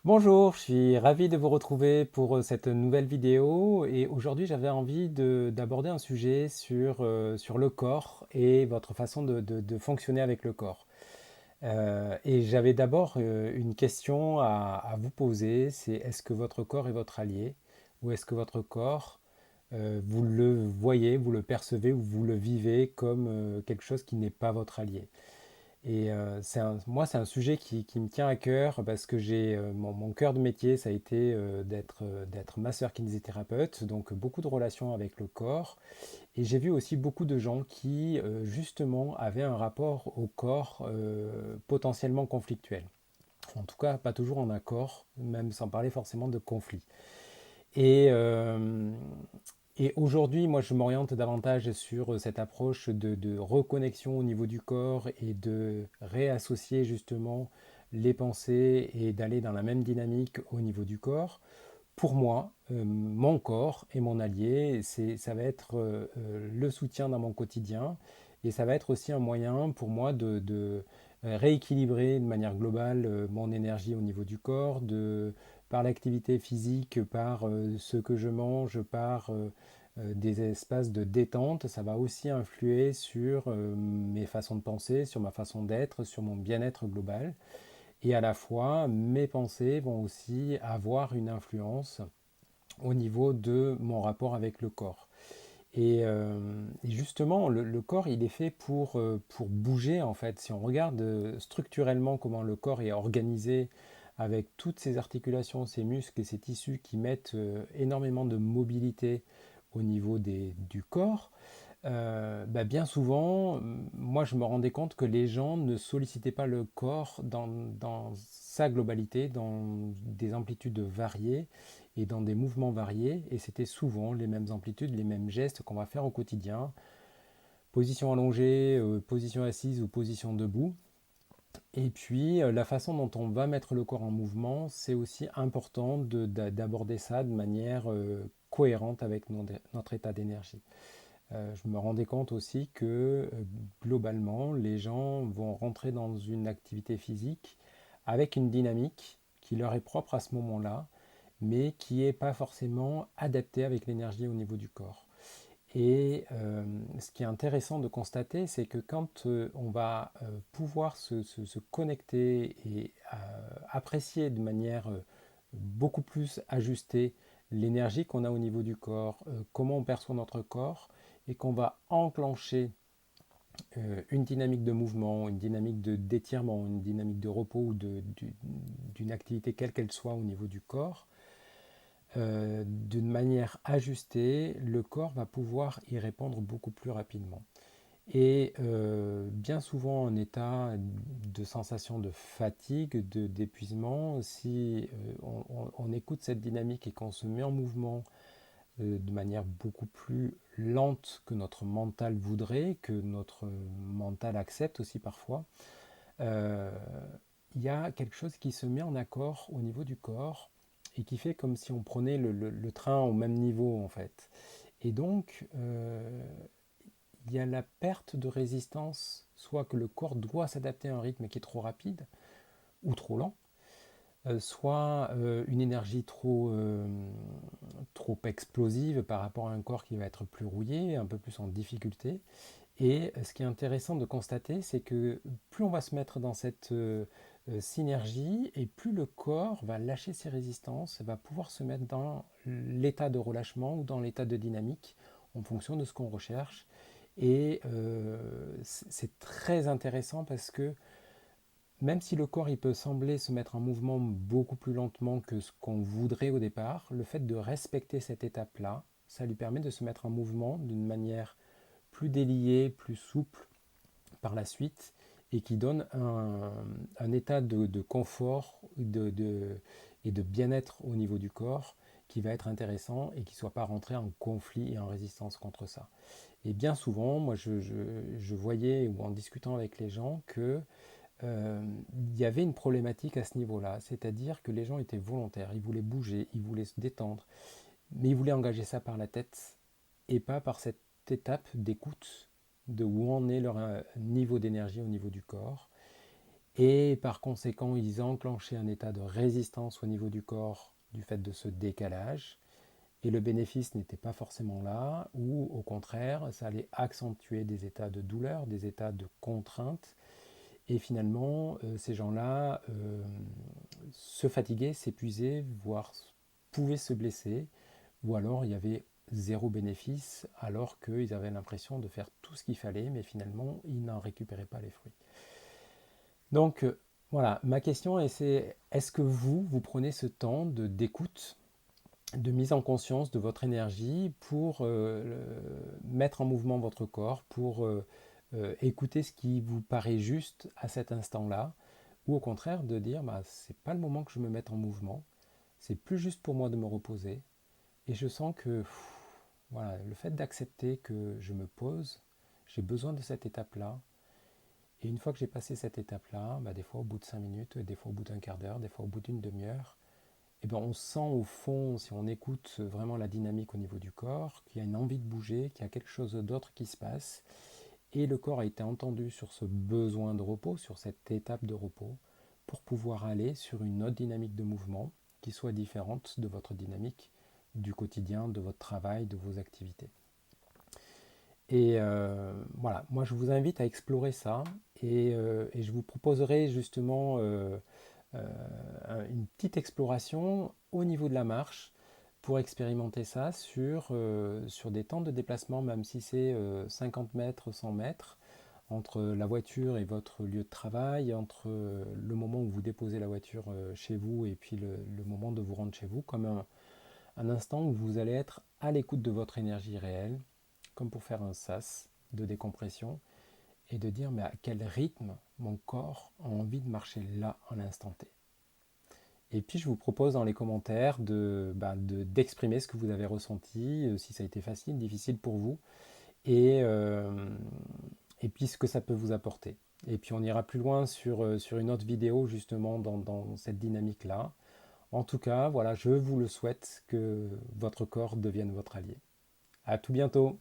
Bonjour, je suis ravi de vous retrouver pour cette nouvelle vidéo et aujourd'hui j'avais envie d'aborder un sujet sur le corps et votre façon de fonctionner avec le corps. Et j'avais d'abord une question à vous poser, c'est est-ce que votre corps est votre allié ou est-ce que votre corps, vous le voyez, vous le percevez ou vous le vivez comme quelque chose qui n'est pas votre allié? Et moi, c'est un sujet qui me tient à cœur parce que mon cœur de métier, ça a été d'être masseur kinésithérapeute, donc beaucoup de relations avec le corps. Et j'ai vu aussi beaucoup de gens qui, justement, avaient un rapport au corps potentiellement conflictuel. En tout cas, pas toujours en accord, même sans parler forcément de conflit. Et, euh, et aujourd'hui, moi, je m'oriente davantage sur cette approche de reconnexion au niveau du corps et de réassocier justement les pensées et d'aller dans la même dynamique au niveau du corps. Pour moi, mon corps est mon allié, ça va être le soutien dans mon quotidien et ça va être aussi un moyen pour moi de rééquilibrer de manière globale mon énergie au niveau du corps, par l'activité physique, par ce que je mange, par des espaces de détente. Ça va aussi influer sur mes façons de penser, sur ma façon d'être, sur mon bien-être global. Et à la fois, mes pensées vont aussi avoir une influence au niveau de mon rapport avec le corps. Et justement, le corps, il est fait pour bouger, en fait. Si on regarde structurellement comment le corps est organisé, avec toutes ces articulations, ces muscles et ces tissus qui mettent énormément de mobilité au niveau du corps, bah, bien souvent, moi je me rendais compte que les gens ne sollicitaient pas le corps dans sa globalité, dans des amplitudes variées et dans des mouvements variés, et c'était souvent les mêmes amplitudes, les mêmes gestes qu'on va faire au quotidien, position allongée, position assise ou position debout. Et puis la façon dont on va mettre le corps en mouvement, c'est aussi important d'aborder ça de manière cohérente avec notre état d'énergie. Je me rendais compte aussi que globalement, les gens vont rentrer dans une activité physique avec une dynamique qui leur est propre à ce moment-là, mais qui n'est pas forcément adaptée avec l'énergie au niveau du corps. Et ce qui est intéressant de constater, c'est que quand on va pouvoir se connecter et apprécier de manière beaucoup plus ajustée l'énergie qu'on a au niveau du corps, comment on perçoit notre corps, et qu'on va enclencher une dynamique de mouvement, une dynamique d'étirement, une dynamique de repos ou d'une activité quelle qu'elle soit au niveau du corps, d'une manière ajustée, le corps va pouvoir y répondre beaucoup plus rapidement. Et bien souvent en état de sensation de fatigue, d'épuisement, si on écoute cette dynamique et qu'on se met en mouvement de manière beaucoup plus lente que notre mental voudrait, que notre mental accepte aussi parfois, euh, il y a quelque chose qui se met en accord au niveau du corps et qui fait comme si on prenait le train au même niveau en fait. Et donc, il y a la perte de résistance, soit que le corps doit s'adapter à un rythme qui est trop rapide ou trop lent, soit une énergie trop explosive par rapport à un corps qui va être plus rouillé, un peu plus en difficulté. Et ce qui est intéressant de constater, c'est que plus on va se mettre dans cette synergie, et plus le corps va lâcher ses résistances, va pouvoir se mettre dans l'état de relâchement ou dans l'état de dynamique en fonction de ce qu'on recherche. Et c'est très intéressant parce que même si le corps il peut sembler se mettre en mouvement beaucoup plus lentement que ce qu'on voudrait au départ, le fait de respecter cette étape-là, ça lui permet de se mettre en mouvement d'une manière plus déliée, plus souple par la suite, et qui donne un état de confort et de bien-être au niveau du corps qui va être intéressant et qui ne soit pas rentré en conflit et en résistance contre ça. Et bien souvent, moi je voyais, ou en discutant avec les gens, que il y avait une problématique à ce niveau-là, c'est-à-dire que les gens étaient volontaires, ils voulaient bouger, ils voulaient se détendre, mais ils voulaient engager ça par la tête et pas par cette étape d'écoute de où en est leur niveau d'énergie au niveau du corps. Et par conséquent, ils enclenchaient un état de résistance au niveau du corps du fait de ce décalage. Et le bénéfice n'était pas forcément là, ou au contraire, ça allait accentuer des états de douleur, des états de contrainte. Et finalement, ces gens-là se fatiguaient, s'épuisaient, voire pouvaient se blesser, ou alors il y avait zéro bénéfice, alors qu'ils avaient l'impression de faire tout ce qu'il fallait, mais finalement, ils n'en récupéraient pas les fruits. Donc voilà, ma question c'est est-ce que vous prenez ce temps d'écoute, de mise en conscience de votre énergie pour mettre en mouvement votre corps, pour écouter ce qui vous paraît juste à cet instant-là, ou au contraire de dire bah, c'est pas le moment que je me mette en mouvement, c'est plus juste pour moi de me reposer, et je sens que voilà, le fait d'accepter que je me pose, j'ai besoin de cette étape-là, et une fois que j'ai passé cette étape-là, bah, des fois au bout de 5 minutes, des fois au bout d'un quart d'heure, des fois au bout d'une demi-heure, eh ben, on sent au fond, si on écoute vraiment la dynamique au niveau du corps, qu'il y a une envie de bouger, qu'il y a quelque chose d'autre qui se passe. Et le corps a été entendu sur ce besoin de repos, sur cette étape de repos, pour pouvoir aller sur une autre dynamique de mouvement qui soit différente de votre dynamique du quotidien, de votre travail, de vos activités. Et voilà, moi je vous invite à explorer ça et je vous proposerai justement une petite exploration au niveau de la marche pour expérimenter ça sur des temps de déplacement, même si c'est 50 mètres, 100 mètres, entre la voiture et votre lieu de travail, entre le moment où vous déposez la voiture chez vous et puis le moment de vous rendre chez vous, comme un instant où vous allez être à l'écoute de votre énergie réelle, comme pour faire un sas de décompression, et de dire mais à quel rythme mon corps a envie de marcher là, en l'instant T. Et puis je vous propose dans les commentaires d'exprimer ce que vous avez ressenti, si ça a été facile, difficile pour vous, et, euh, et puis ce que ça peut vous apporter. Et puis on ira plus loin sur une autre vidéo justement dans cette dynamique-là. En tout cas, voilà, je vous le souhaite que votre corps devienne votre allié. À tout bientôt!